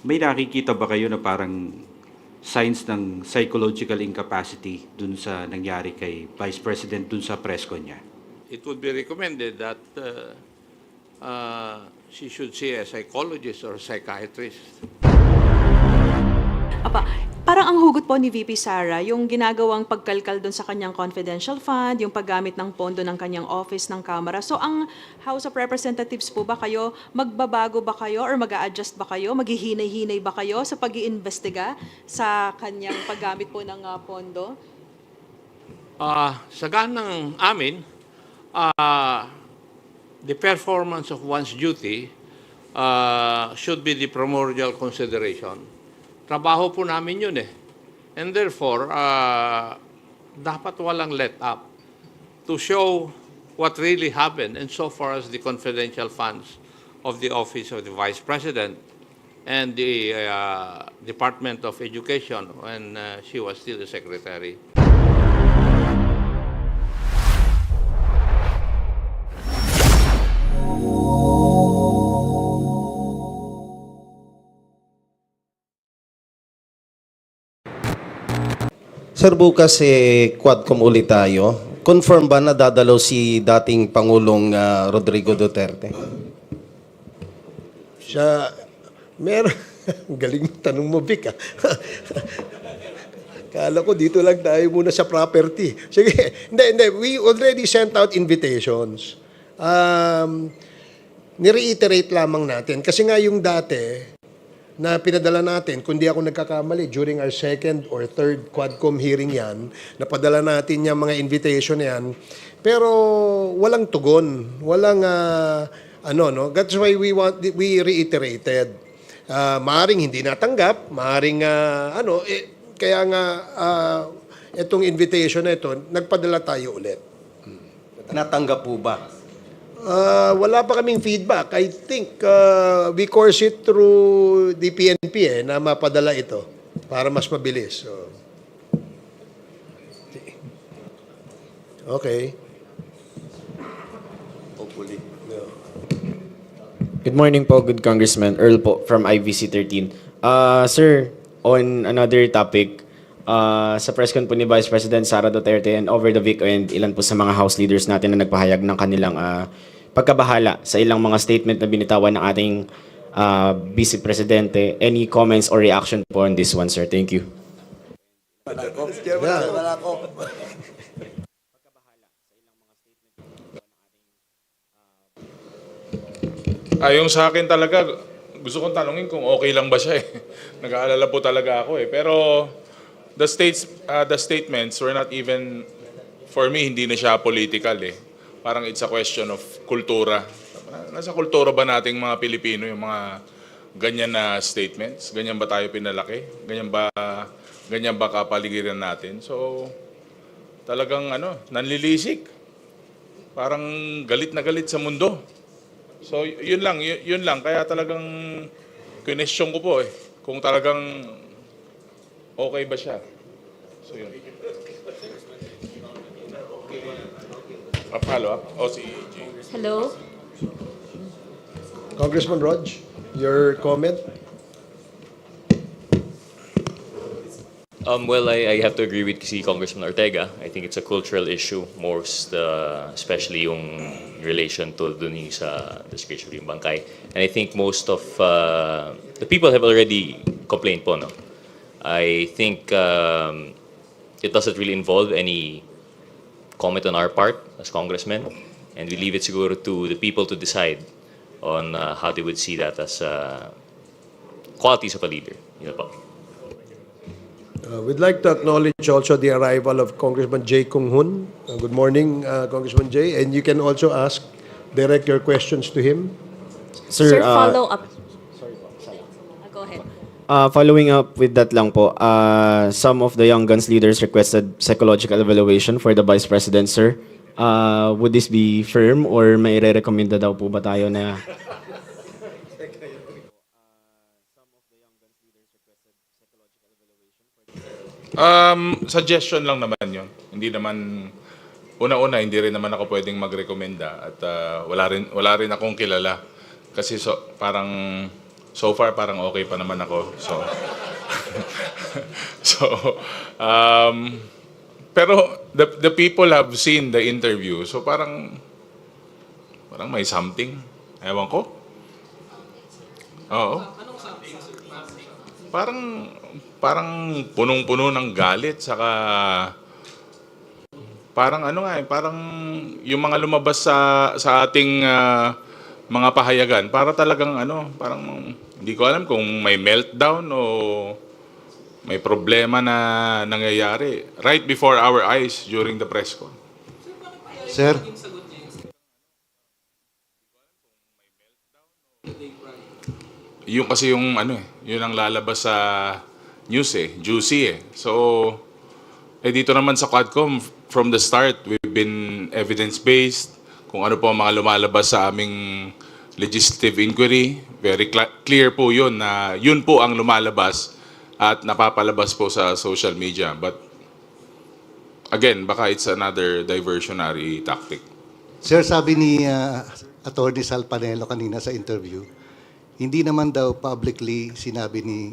may nakikita ba kayo na parang signs ng psychological incapacity dun sa nangyari kay Vice President dun sa press con niya? It would be recommended that she should see a psychologist or psychiatrist. Apa, parang ang hugot po ni VP Sara, yung ginagawang pagkalkal doon sa kanyang confidential fund, yung paggamit ng pondo ng kanyang office ng Kamara. So ang House of Representatives po ba kayo, magbabago ba kayo or mag-a-adjust ba kayo, maghihinay-hinay ba kayo sa pag-iimbestiga sa kanyang paggamit po ng pondo? Sa ganang amin, the performance of one's duty should be the primordial consideration. Trabaho po namin yun eh. And therefore, dapat walang let up to show what really happened and so far as the confidential funds of the Office of the Vice President and the Department of Education when she was still the Secretary. Sir, bukas Quadcom ulit tayo. Confirm ba na dadalaw si dating Pangulong Rodrigo Duterte? Siya, meron. Galing mo tanong mo, Vic. Kala ko dito lang tayo muna sa property. Sige, hindi. We already sent out invitations. Nireiterate lamang natin. Kasi nga yung dati, na pinadala natin, kundi ako nagkakamali, during our second or third Quadcom hearing yan, napadala natin yung mga invitation yan, pero walang tugon, walang no? That's why we reiterated. Maaring hindi natanggap, maaring kaya nga itong invitation na ito, nagpadala tayo ulit. Natanggap po ba? Wala pa kaming feedback. I think we course it through the PNP na mapadala ito para mas mabilis. So, okay. Hopefully. No. Good morning po, good Congressman. Earl po from IVC 13. Sir, on another topic, sa press con po ni Vice President Sara Duterte and over the weekend, ilan po sa mga House leaders natin na nagpahayag ng kanilang pagkabahala sa ilang mga statement na binitawan ng ating Vice Presidente. Any comments or reaction po on this one, sir? Thank you. Yung sa akin talaga, gusto kong tanungin kung okay lang ba siya eh. Nag-aalala po talaga ako eh. Pero the statements were not even, for me, hindi na siya political eh. Parang it's a question of kultura. Nasa kultura ba nating mga Pilipino yung mga ganyan na statements? Ganyan ba tayo pinalaki? Ganyan ba kapaligiran natin? So, talagang nanlilisik. Parang galit na galit sa mundo. So, yun lang. Kaya talagang question ko po eh. Kung talagang okay ba siya? So, yun. Follow up? Si Jay. Hello? Congressman Rog, your comment? Well, I have to agree with si Congressman Ortega. I think it's a cultural issue, most especially yung relation to dun sa description yung bangkay. And I think most of the people have already complained po, no? I think it doesn't really involve any comment on our part as congressmen, and we leave it siguro to the people to decide on how they would see that as qualities of a leader. Yun po. We'd like to acknowledge also the arrival of Congressman Jay Kung Hoon. Good morning, Congressman Jay. And you can also direct your questions to him. Sir, follow up. Go ahead. Following up with that lang po, some of the Young Guns leaders requested psychological evaluation for the Vice President, sir. Would this be firm or may re-recommenda daw po ba tayo na... Suggestion lang naman yun. Hindi naman, una-una, hindi rin naman ako pwedeng magrekomenda at wala rin akong kilala. Kasi parang so far parang okay pa naman ako. So, so pero the people have seen the interview. So parang may something. Ewan ko. Oo. Parang punong-puno ng galit, saka parang parang yung mga lumabas sa ating mga pahayagan, para talagang parang hindi ko alam kung may meltdown o may problema na nangyayari right before our eyes during the press con. Sir, Yung kasi yung yun ang lalabas sa news juicy So, dito naman sa Quadcom, from the start, we've been evidence-based. Kung ano po ang mga lumalabas sa aming legislative inquiry, very clear po yun na yun po ang lumalabas at napapalabas po sa social media. But, again, baka it's another diversionary tactic. sir, sabi ni Attorney Sal Panelo kanina sa interview, hindi naman daw publicly sinabi ni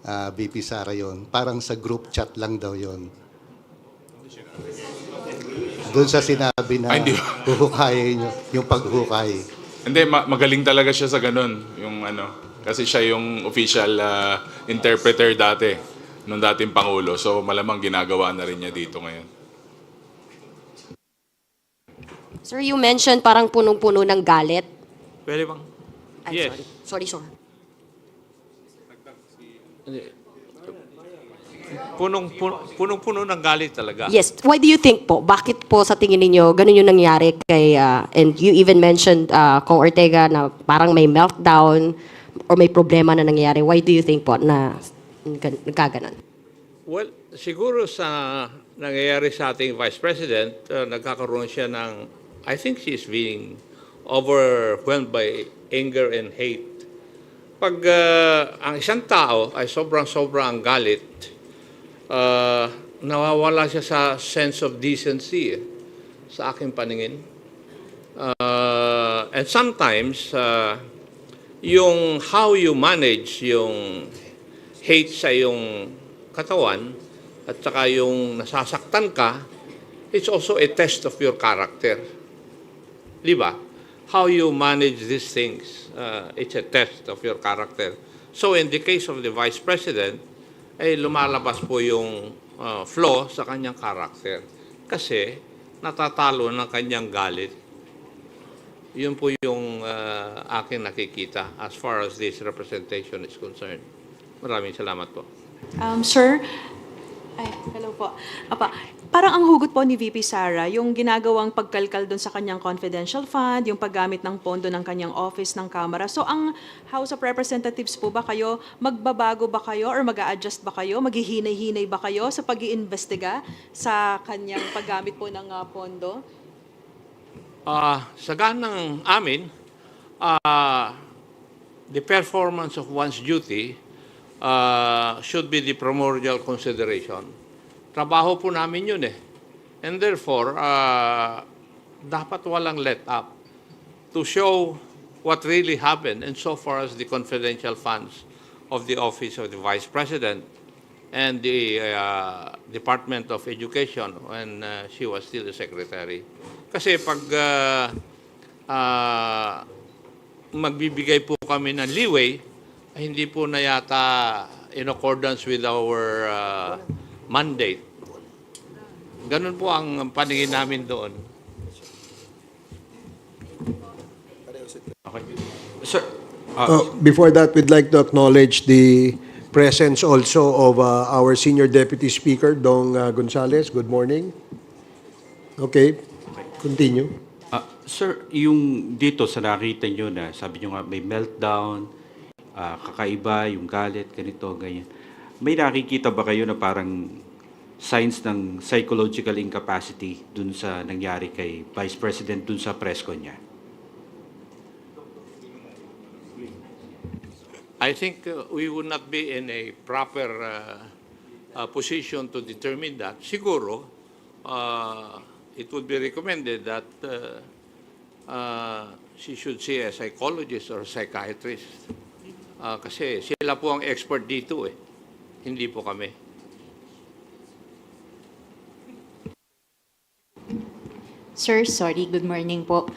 VP Sara yon. Parang sa group chat lang daw yon. Doon sa sinabi na Hindi. huhukayin nyo, yung paghukay. Hindi, magaling talaga siya sa ganun. Yung kasi siya yung official interpreter dati, nung dating Pangulo. So malamang ginagawa na rin niya dito ngayon. Sir, you mentioned parang punong-puno ng galit. Pwede bang? Ay, Yes. sorry, sir. Punong-puno ng galit talaga. Yes, why do you think po? Bakit po sa tingin ninyo ganun yung nangyari kay, and you even mentioned Kong Ortega na parang may meltdown or may problema na nangyayari. Why do you think po na nagkaganon? Well, siguro sa nangyayari sa ating Vice President, nagkakaroon siya ng, I think she's being overwhelmed by anger and hate. Pag ang isang tao ay sobrang-sobrang ang galit, nawawala siya sa sense of decency sa aking paningin. And sometimes, yung how you manage yung hate sa yung katawan at saka yung nasasaktan ka, it's also a test of your character. Di ba? How you manage these things, it's a test of your character. So in the case of the Vice President, ay lumalabas po yung flaw sa kanyang character. Kasi natatalo ng kanyang galit. Yun po yung aking nakikita as far as this representation is concerned. Maraming salamat po. Sir, hello po. Parang ang hugot po ni VP Sara, yung ginagawang pagkalkal doon sa kanyang confidential fund, yung paggamit ng pondo ng kanyang office ng Kamara. So ang House of Representatives po ba kayo, magbabago ba kayo or mag-a-adjust ba kayo, maghihinay-hinay ba kayo sa pag-iimbestiga sa kanyang paggamit po ng pondo? Sa ganang amin, the performance of one's duty should be the primordial consideration. Trabaho po namin yun And therefore, dapat walang let up to show what really happened and so far as the confidential funds of the Office of the Vice President and the Department of Education when she was still the Secretary. Kasi pag magbibigay po kami ng leeway, hindi po na yata in accordance with our mandate. Ganun po ang paningin namin doon. Okay. Sir, Before that, we'd like to acknowledge the presence also of our Senior Deputy Speaker, Dong Gonzales. Good morning. Okay, continue. sir, yung dito sa nakita nyo na, sabi nyo nga may meltdown, kakaiba, yung galit, ganito, ganyan. May nakikita ba kayo na parang signs ng psychological incapacity dun sa nangyari kay Vice President dun sa press con niya? I think we would not be in a proper position to determine that. Siguro, it would be recommended that she should see a psychologist or a psychiatrist. Kasi sila po ang expert dito eh. Hindi po kami. Sir, sorry, good morning po.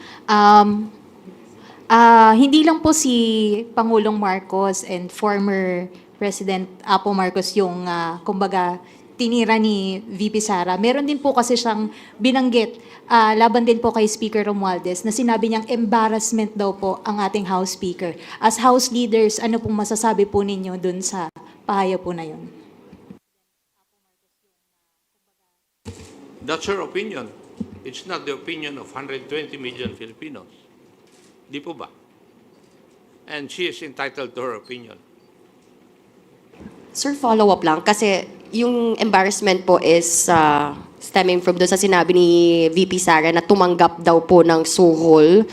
Hindi lang po si Pangulong Marcos and former President Apo Marcos yung, kumbaga, tinira ni VP Sara. Meron din po kasi siyang binanggit laban din po kay Speaker Romualdez na sinabi niyang embarrassment daw po ang ating House Speaker. As House leaders, ano pong masasabi po ninyo dun sa pahayag po na yun? That's her opinion. It's not the opinion of 120 million Filipinos. Di po ba? And she is entitled to her opinion. Sir, follow-up lang. Kasi yung embarrassment po is stemming from doon sa sinabi ni VP Sara na tumanggap daw po ng suhol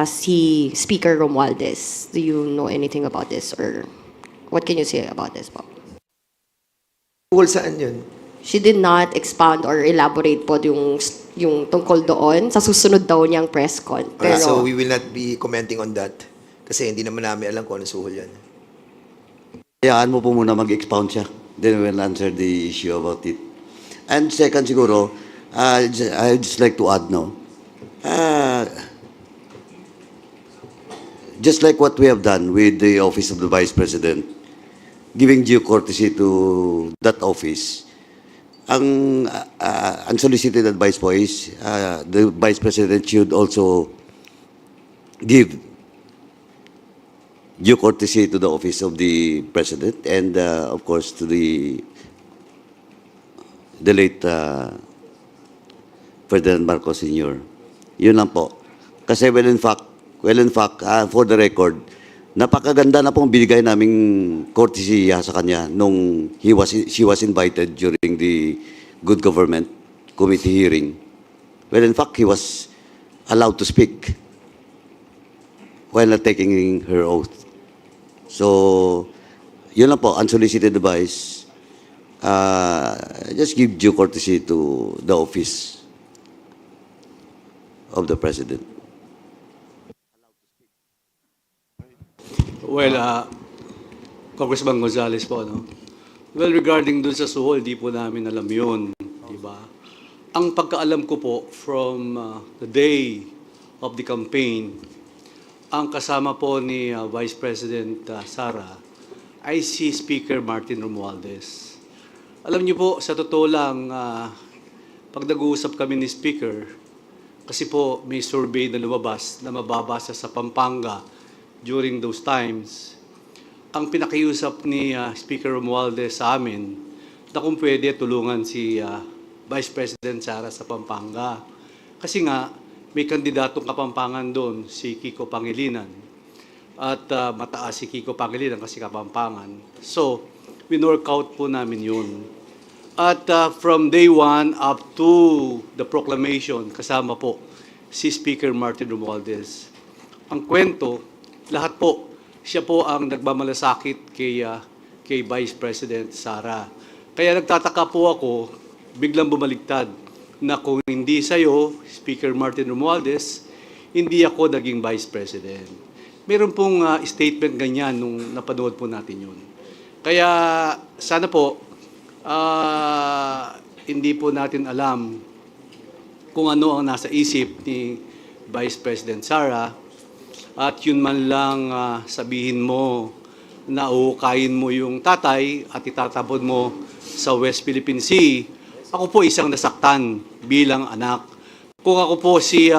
si Speaker Romualdez. Do you know anything about this? Or what can you say about this po? Tungkol saan yun? She did not expound or elaborate po yung tungkol doon sa susunod daw niyang press con. Pero, So we will not be commenting on that. Kasi hindi naman namin alam kung ano suhol yan. Hayaan mo po muna mag-expound siya. Then we'll answer the issue about it. And second siguro, I'd just like to add, no? Just like what we have done with the Office of the Vice President, giving due courtesy to that office, ang unsolicited advice po is the Vice President should also give due courtesy to the office of the President and of course to the late Ferdinand Marcos Sr. Yun lang po. Kasi well in fact, for the record, napakaganda na pong binigay naming courtesy sa kanya nung she was invited during the Good Government Committee hearing. Well, in fact, he was allowed to speak while not taking her oath. So, yun lang po, unsolicited advice. Just give due courtesy to the office of the President. Well, Congressman Gonzales po, no? Well, regarding dun sa suhol, di po namin alam yun, di ba? Ang pagkaalam ko po from the day of the campaign, ang kasama po ni Vice President Sara ay si Speaker Martin Romualdez. Alam niyo po, sa totoo lang, pag nag-uusap kami ni Speaker, kasi po may survey na lumabas na mababasa sa Pampanga during those times, ang pinakiusap ni Speaker Romualdez sa amin na kung pwede tulungan si Vice President Sara sa Pampanga. Kasi nga, may kandidatong Kapampangan doon, si Kiko Pangilinan. At mataas si Kiko Pangilinan kasi Kapampangan. So, winork out po namin yun. At from day one up to the proclamation, kasama po si Speaker Martin Romualdez. Ang kwento, lahat po, siya po ang nagmamalasakit kay Vice President Sara. Kaya nagtataka po ako, biglang bumaligtad, na kung hindi sa'yo, Speaker Martin Romualdez, hindi ako naging Vice President. Meron pong statement ganyan nung napanood po natin yun. Kaya sana po, hindi po natin alam kung ano ang nasa isip ni Vice President Sara. At yun man lang sabihin mo na uhukayin mo yung tatay at itatapon mo sa West Philippine Sea. Ako po isang nasaktan bilang anak. Kung ako po si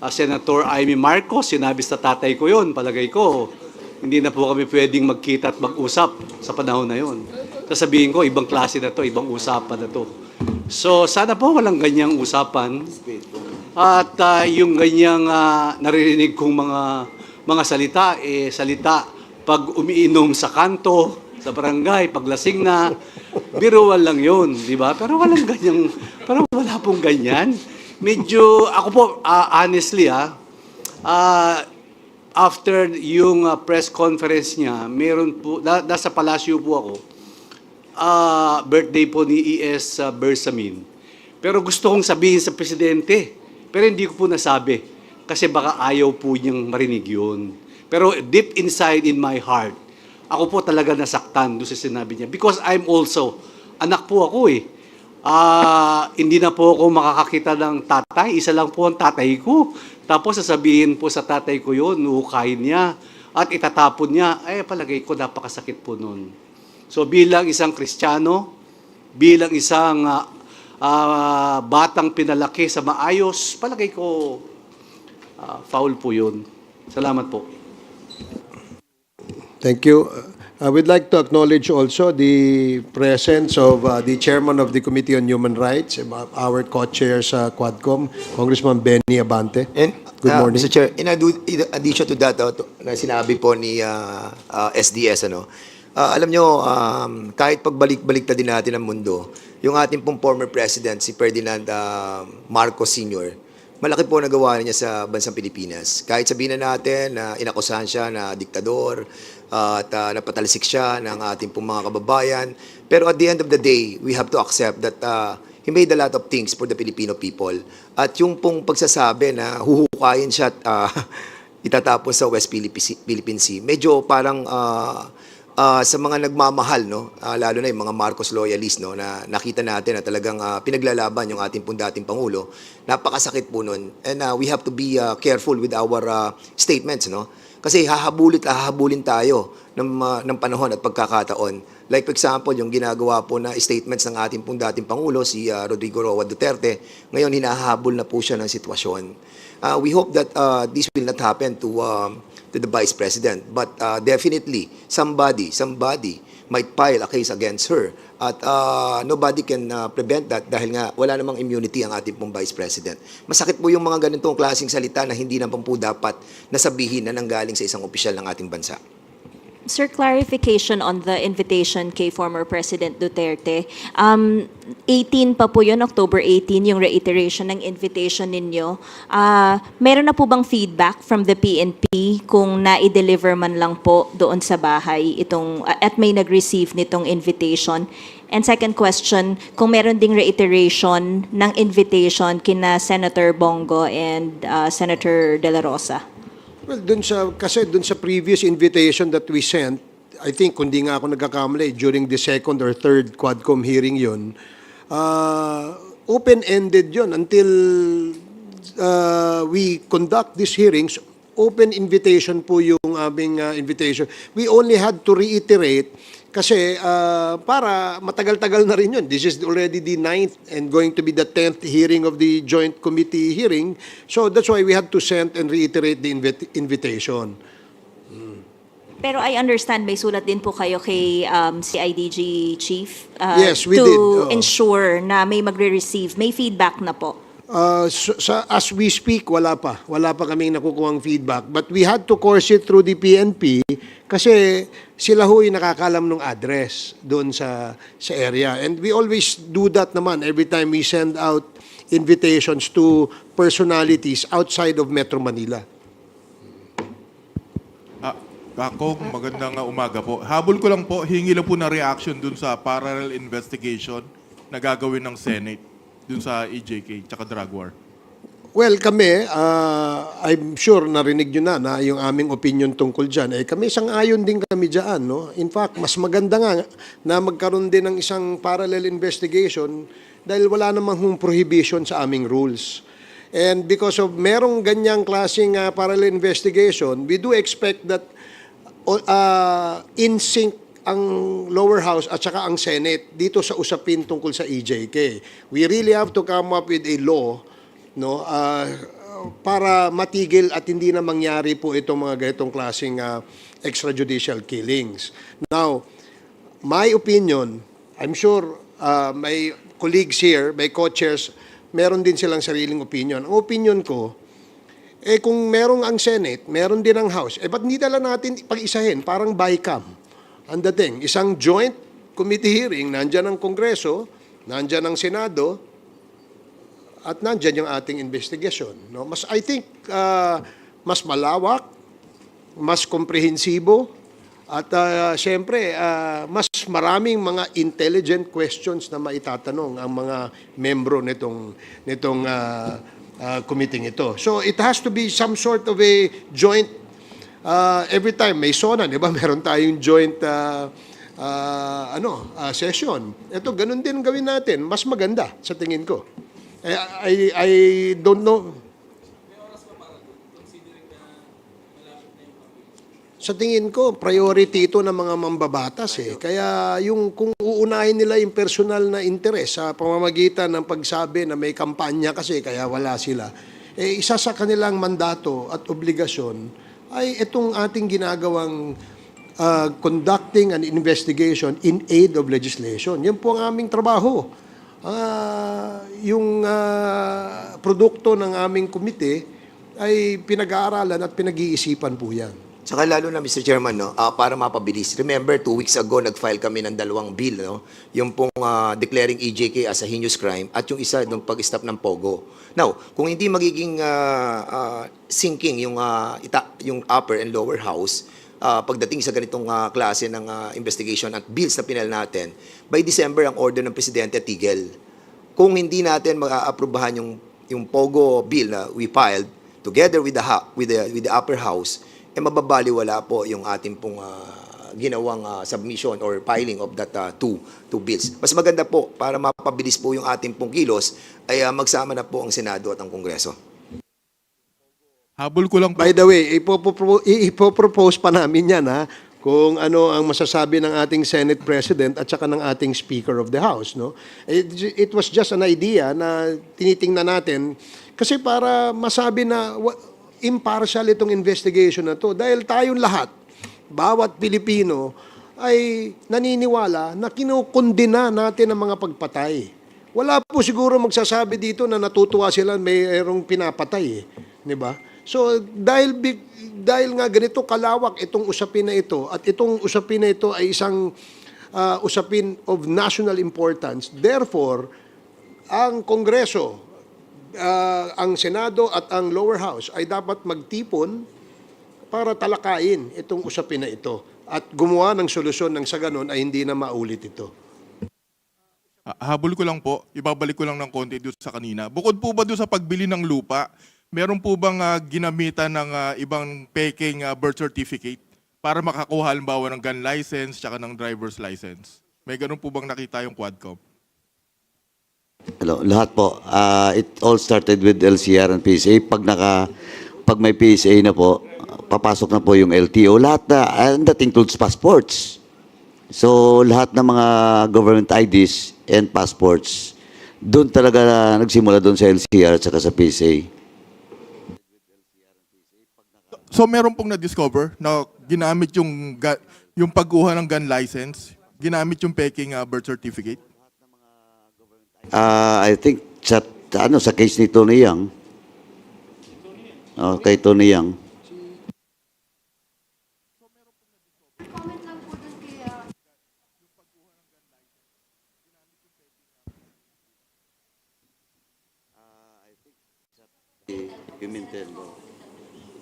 Senator Amy Marcos, sinabi sa tatay ko yun, palagay ko, hindi na po kami pwedeng magkita at mag-usap sa panahon na yun. Sasabihin ko, ibang klase na to, ibang usapan na to. So sana po walang ganyang usapan. At yung ganyang naririnig kong mga salita, salita pag umiinom sa kanto, sa barangay, paglasing na, biruan lang yun, di ba? Pero walang ganyang, parang wala pong ganyan. Medyo, ako po, honestly, after yung press conference niya, meron po, nasa palasyo po ako, birthday po ni E.S. Bersamin. Pero gusto kong sabihin sa presidente, pero hindi ko po nasabi. kasi baka ayaw po niyang marinig yun. Pero deep inside in my heart, ako po talaga nasaktan doon sa sinabi niya. Because I'm also, anak po ako eh. Hindi na po ako makakakita ng tatay. Isa lang po ang tatay ko. Tapos sasabihin po sa tatay ko yun, hukayin niya at itatapon niya. Palagay ko napakasakit po nun. So bilang isang Kristiyano, bilang isang batang pinalaki sa maayos, palagay ko foul po yun. Salamat po. Thank you. I would like to acknowledge also the presence of the chairman of the Committee on Human Rights, our co-chair sa Quadcom, Congressman Benny Abante. And, Good morning. Mr. Chair, in addition to that, na sinabi po ni SDS, alam nyo, kahit pagbalik-balik din natin ang mundo, yung ating pong former president, si Ferdinand Marcos Sr., malaki po nagawa niya sa bansang Pilipinas. Kahit sabihin na natin na inakusahan siya na diktador at napatalsik siya ng ating pong mga kababayan. Pero at the end of the day, we have to accept that he made a lot of things for the Filipino people. At yung pong pagsasabi na huhukayin siya at itatapos sa West Philippine Sea, medyo parang sa mga nagmamahal, lalo na yung mga Marcos loyalists, na nakita natin na talagang pinaglalaban yung ating pong dating Pangulo, napakasakit po nun. And we have to be careful with our statements, kasi hahabulin tayo ng panahon at pagkakataon. Like for example, yung ginagawa po na statements ng ating pong dating Pangulo, si Rodrigo Roa Duterte, ngayon hinahabol na po siya ng sitwasyon. We hope that this will not happen to the Vice President. But definitely, somebody might file a case against her. At nobody can prevent that dahil nga wala namang immunity ang ating pong Vice President. Masakit po yung mga ganitong klaseng salita na hindi naman po dapat nasabihin na nanggaling sa isang opisyal ng ating bansa. Sir, clarification on the invitation kay former President Duterte. 18 pa po yun, October 18, yung reiteration ng invitation ninyo. Meron na po bang feedback from the PNP kung na-deliver man lang po doon sa bahay at may nag-receive nitong invitation? And second question, kung meron ding reiteration ng invitation kina Senator Bongo and Senator De La Rosa? Well, kasi dun sa previous invitation that we sent, I think, kundi nga ako nagkakamali, during the second or third Quadcom hearing yun, open-ended yun until we conduct these hearings. Open invitation po yung aming invitation. We only had to reiterate kasi para matagal-tagal na rin yun. This is already the 9th and going to be the 10th hearing of the joint committee hearing. So that's why we had to send and reiterate the invitation. Pero I understand may sulat din po kayo kay CIDG Chief Yes, we to did. ensure na may magre-receive, may feedback na po. As we speak, wala pa kaming nakukuhang feedback. But we had to course it through the PNP kasi sila ho'y nakakalam ng address doon sa area. And we always do that naman every time we send out invitations to personalities outside of Metro Manila. Ako, magandang umaga po. Habol ko lang po, hingi lang po na reaction dun sa parallel investigation na gagawin ng Senate dun sa EJK tsaka drug war. Well, kami, I'm sure narinig nyo na yung aming opinion tungkol dyan. Kami sang-ayon din kami dyan. No? In fact, mas maganda nga na magkaroon din ng isang parallel investigation dahil wala namang prohibition sa aming rules. And because of merong ganyang klaseng parallel investigation, we do expect that in sync ang lower house at saka ang Senate dito sa usapin tungkol sa EJK. We really have to come up with a law para matigil at hindi na mangyari po itong mga ganitong klaseng extrajudicial killings. Now, my opinion, I'm sure may colleagues here, may co-chairs, meron din silang sariling opinion. Ang opinion ko, kung merong ang Senate, meron din ang House, ba't hindi tala natin pag-isahin, parang BICAM? Ang dating, isang joint committee hearing, nandyan ang Kongreso, nandyan ang Senado, at nandyan yung ating investigation. No? I think mas malawak, mas komprehensibo, at siyempre, mas maraming mga intelligent questions na maitatanong ang mga membro nitong committee ito. So it has to be some sort of a joint, every time may SONA, di ba? Meron tayong joint session. Ito, ganun din gawin natin. Mas maganda sa tingin ko. I don't know. Sa tingin ko, priority ito ng mga mambabatas eh. Kaya kung uunahin nila yung personal na interes sa pamamagitan ng pagsabi na may kampanya kasi kaya wala sila, isa sa kanilang mandato at obligasyon ay itong ating ginagawang conducting an investigation in aid of legislation. Yan po ang aming trabaho. Yung produkto ng aming komite ay pinag-aaralan at pinag-iisipan po yan. Saka lalo na, Mr. Chairman, no, para mapabilis. Remember, 2 weeks ago, nag-file kami ng 2 bill. No? Yung pong declaring EJK as a heinous crime at yung isa ng pag-stop ng POGO. Now, kung hindi magiging sinking yung upper and lower house, pagdating sa ganitong klase ng investigation at bills na pinal natin, by December, ang order ng Presidente tigil. Kung hindi natin mag-aaprubahan yung POGO bill na we filed together with the upper house, mababaliwala po yung ating pong ginawang submission or filing of that two bills. Mas maganda po, para mapabilis po yung ating pong kilos, ay magsama na po ang Senado at ang Kongreso. Habol ko lang po. By the way, ipopropose pa namin yan kung ano ang masasabi ng ating Senate President at saka ng ating Speaker of the House. No? It was just an idea na tinitingnan natin kasi para masabi na impartial itong investigation na to. Dahil tayong lahat, bawat Pilipino, ay naniniwala na kinukundina natin ang mga pagpatay. Wala po siguro magsasabi dito na natutuwa sila mayroong pinapatay. Di ba? So, dahil nga ganito kalawak itong usapin na ito, at itong usapin na ito ay isang usapin of national importance, therefore, ang Kongreso, ang Senado at ang lower house ay dapat magtipon para talakayin itong usapin na ito at gumawa ng solusyon nang sa ganon ay hindi na maulit ito. Habol ko lang po, ibabalik ko lang ng konti doon sa kanina. Bukod po ba doon sa pagbili ng lupa, meron po bang ginamitan ng ibang peking birth certificate para makakuha halimbawa ng gun license tsaka ng driver's license? May ganun po bang nakita yung Quadcom? Hello, lahat po. It all started with LCR and PSA. Pag may PSA na po, papasok na po yung LTO. Lahat na, and that includes passports. So, lahat ng mga government IDs and passports, doon talaga nagsimula doon sa LCR at saka sa PSA. So, meron pong na-discover na ginamit yung pagkuha ng gun license, ginamit yung peking birth certificate? I think sa case ni Tony Yang. Kay Tony Yang.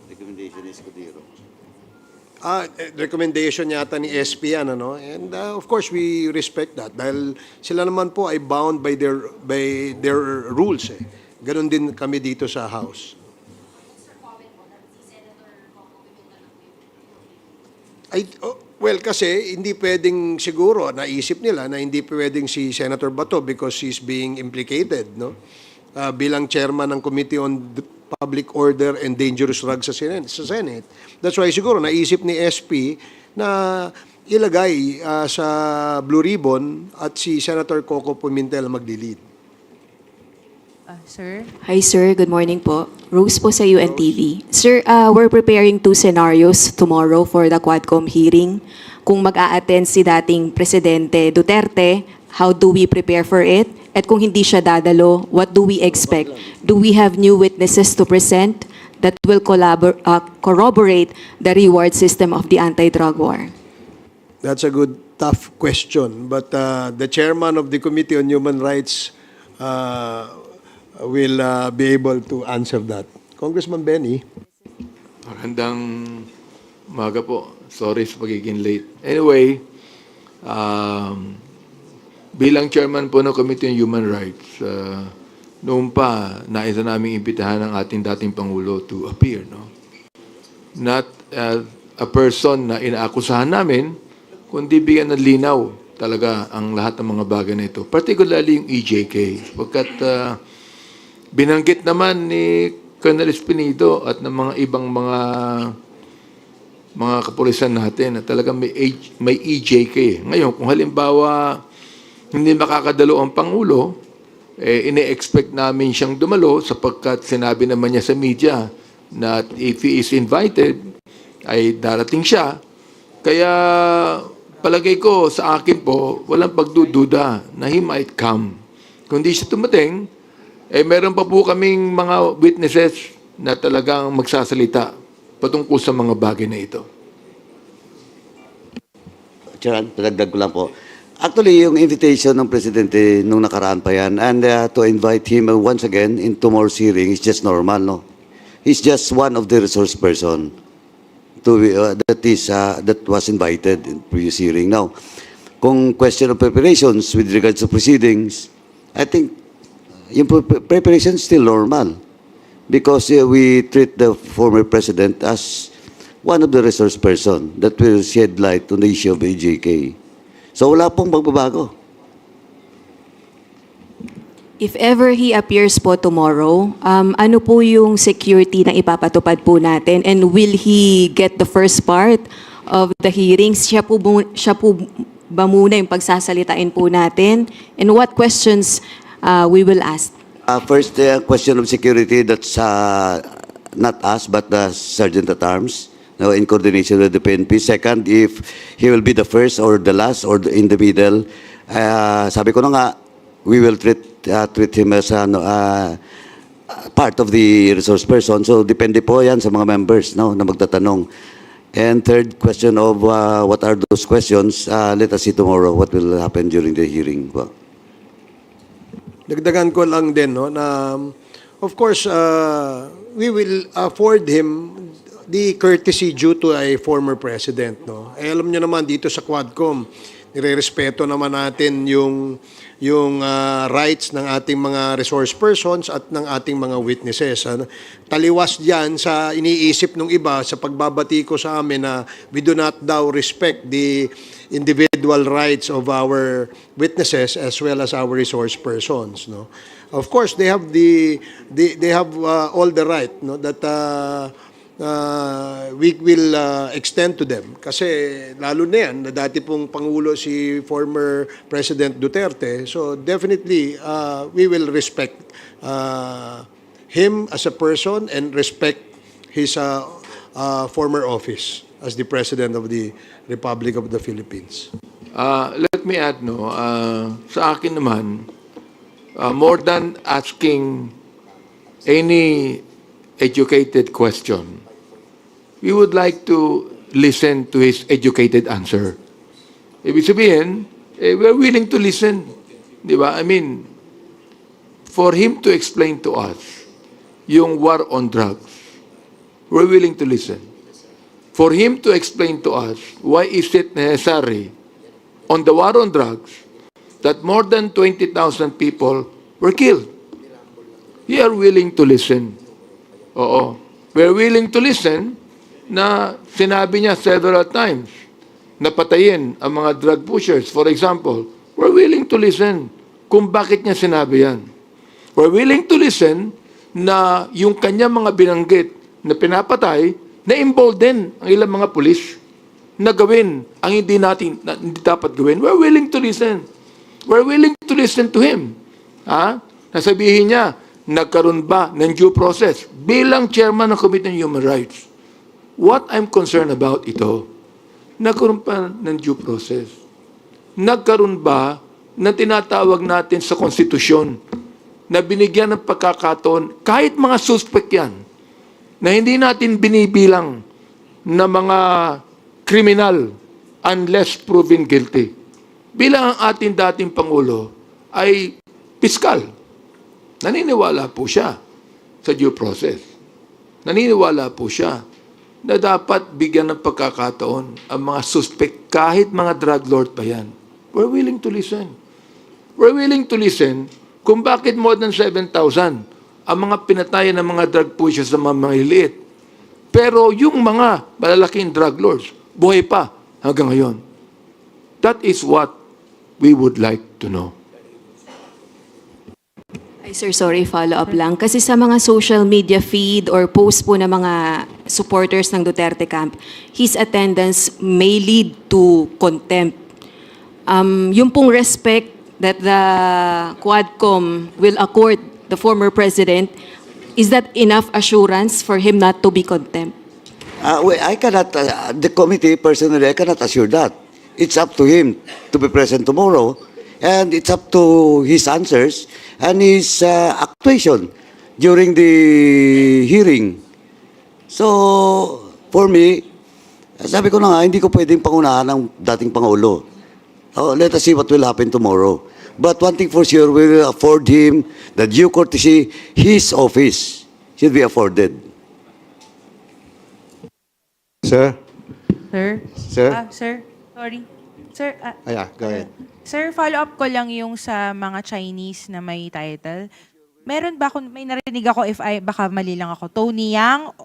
Recommendation is Escudero. Recommendation yata ni SP yan, ano? And of course, we respect that dahil sila naman po ay bound by their rules. Ganon din kami dito sa House. Well, kasi hindi pwedeng siguro, naisip nila na hindi pwedeng si Senator Bato because he's being implicated, no? Bilang chairman ng Committee on Public Order and Dangerous Drugs sa Senate. That's why siguro naisip ni SP na ilagay sa Blue Ribbon at si Senator Coco Pimentel mag-delete. Sir? Hi sir, good morning po. Rose po sa UNTV. Sir, we're preparing 2 scenarios tomorrow for the Quadcom hearing. Kung mag-a-attend si dating Presidente Duterte, how do we prepare for it? At kung hindi siya dadalo, what do we expect? Do we have new witnesses to present that will corroborate the reward system of the anti-drug war? That's a good, tough question. But the chairman of the Committee on Human Rights will be able to answer that. Congressman Benny. Magandang umaga po. Sorry sa pagiging late. Anyway, bilang chairman po ng Committee on Human Rights, noon pa, nais na namin imbitahan ang ating dating Pangulo to appear, no? Not a person na inaakusahan namin, kundi bigyan ng linaw talaga ang lahat ng mga bagay na ito. Particularly yung EJK. Pagkat binanggit naman ni Colonel Espinido at ng mga ibang mga kapulisan natin na talagang may EJK. Ngayon, kung halimbawa hindi makakadalo ang Pangulo, ine-expect namin siyang dumalo sapagkat sinabi naman niya sa media na if he is invited, ay darating siya. Kaya palagay ko sa akin po, walang pagdududa na he might come. Kung di siya tumating, meron pa po kaming mga witnesses na talagang magsasalita patungkol sa mga bagay na ito. Chairman, padagdag ko lang po. Actually, yung invitation ng Presidente nung nakaraan pa yan, and to invite him once again in tomorrow's hearing is just normal, no? He's just one of the resource person that was invited in previous hearing. Now, kung question of preparations with regards to proceedings, I think yung preparation is still normal because we treat the former President as one of the resource person that will shed light on the issue of AJK. So wala pong magbabago. If ever he appears po tomorrow, ano po yung security na ipapatupad po natin? And will he get the first part of the hearings? Siya po ba muna yung pagsasalitain po natin? And what questions we will ask? First, question of security, that's not us, but the Sergeant at Arms, no, in coordination with the PNP. Second, if he will be the first or the last or in the middle, sabi ko na nga, we will treat him as part of the resource person. So, depende po yan sa mga members, no, na magtatanong. And third question of what are those questions, let us see tomorrow what will happen during the hearing. Dagdagan ko lang din, no, na of course, we will afford him the courtesy due to a former president, no. Alam niyo naman dito sa Quadcom, nirerespeto naman natin yung rights ng ating mga resource persons at ng ating mga witnesses. Taliwas diyan sa iniisip ng iba sa pagbabati ko sa amin na we do not daw respect the individual rights of our witnesses as well as our resource persons, no. Of course, they have all the right, no, that we will extend to them. Kasi lalo na yan, na dati pong Pangulo si former President Duterte. So definitely, we will respect him as a person and respect his former office as the President of the Republic of the Philippines. Let me add, no, sa akin naman, more than asking any educated question, we would like to listen to his educated answer. Ibig sabihin, we're willing to listen. Di ba? I mean, for him to explain to us yung war on drugs, we're willing to listen. For him to explain to us why is it necessary on the war on drugs that more than 20,000 people were killed. We are willing to listen. Oo. We're willing to listen na sinabi niya several times na patayin ang mga drug pushers. For example, we're willing to listen kung bakit niya sinabi yan. We're willing to listen na yung kanya mga binanggit na pinapatay, na-embolden ang ilang mga pulis na gawin ang hindi dapat gawin. We're willing to listen. We're willing to listen to him. Nasabihin niya, nagkaroon ba ng due process bilang chairman ng Committee on Human Rights? What I'm concerned about ito, nagkaroon pa ng due process. Nagkaroon ba na tinatawag natin sa konstitusyon na binigyan ng pagkakataon kahit mga suspect yan na hindi natin binibilang na mga kriminal unless proven guilty. Bilang ang ating dating Pangulo ay piskal. Naniniwala po siya sa due process. Naniniwala po siya na dapat bigyan ng pagkakataon ang mga suspect kahit mga drug lord pa yan. We're willing to listen. We're willing to listen kung bakit more than 7,000 ang mga pinatayan ng mga drug pushers na mga maliliit. Pero yung mga malalaking drug lords, buhay pa hanggang ngayon. That is what we would like to know. Ay, sir, sorry, follow-up lang. Kasi sa mga social media feed or post po ng mga supporters ng Duterte camp, his attendance may lead to contempt. Yung pong respect that the Quadcom will accord the former president, is that enough assurance for him not to be contempt? I cannot, the committee personally, I cannot assure that. It's up to him to be present tomorrow, and it's up to his answers and his actuation during the hearing. So, for me, sabi ko na nga, hindi ko pwedeng pangunahan ng dating Pangulo. Oh, let us see what will happen tomorrow. But one thing for sure, we will afford him the due courtesy his office should be afforded. Sir? Sir? Sir? Sir, sorry. Sir, Go ahead. sir, follow-up ko lang yung sa mga Chinese na may title. Meron ba may narinig ako, baka mali lang ako, Tony Yang,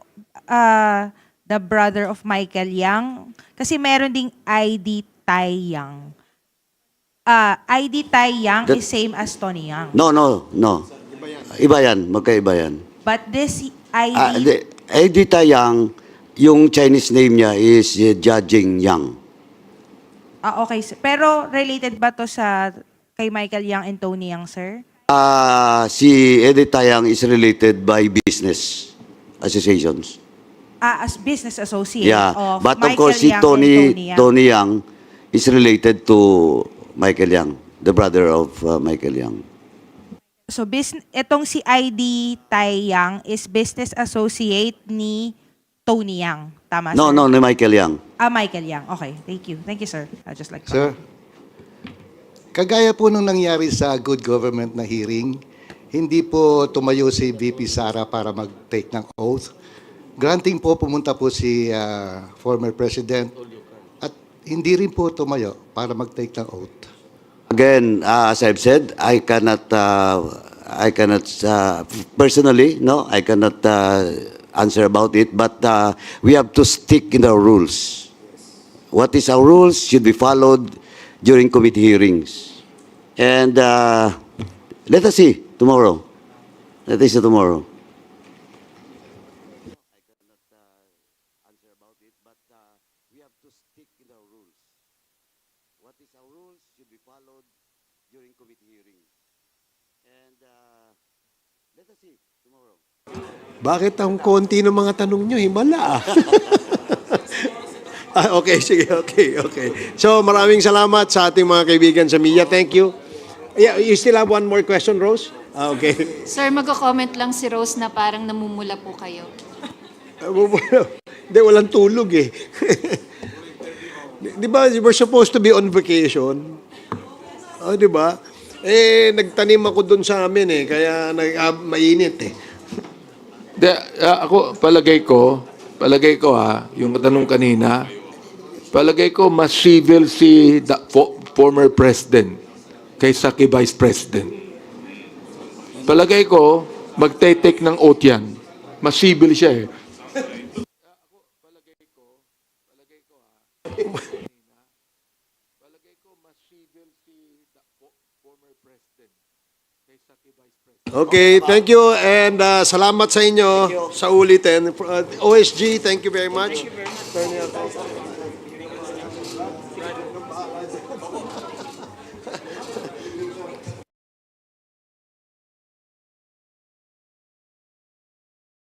the brother of Michael Yang, kasi meron ding ID Tai Yang. ID Tai Yang is same as Tony Yang. No. Iba yan, magkaiba yan. But this ID... ID Tayang, yung Chinese name niya is Jia Yang. okay, sir. Pero related ba to sa kay Michael Yang and Tony Yang, sir? Si Eddie Tayang is related by business associations. As business associate Yeah, of but of Michael course si Yang and Tony Tony Yang. Yang is related to Michael Yang, the brother of Michael Yang. So, itong si ID Tai Yang is business associate ni Tony Yang. Tama, No, sir? ni Michael Yang. Michael Yang. Okay, thank you. Thank you, sir. I just like to... Sir? Kagaya po nung nangyari sa good government na hearing, hindi po tumayo si VP Sara para mag-take ng oath. Granting po pumunta po si former president at hindi rin po tumayo para mag-take ng oath. Again, as I've said, I cannot personally, no, I cannot answer about it, but we have to stick in our rules. What is our rules should be followed during committee hearings. And let us see tomorrow. Let us see tomorrow. Bakit ang konti ng mga tanong nyo? Himala. Okay, sige. Okay. So, maraming salamat sa ating mga kaibigan sa media. Thank you. Yeah, you still have one more question, Rose? Okay. Sir, magko-comment lang si Rose na parang namumula po kayo. Hindi, walang tulog eh. Di ba, we're supposed to be on vacation? Di ba? Nagtanim ako doon sa amin eh, kaya mainit eh. Ako, palagay ko yung tanong kanina, palagay ko mas civil si former president kaysa kay vice president. Palagay ko, magte-take ng oath yan. Mas civil siya eh. Okay, thank you and salamat sa inyo sa ulitin. OSG, thank you very much.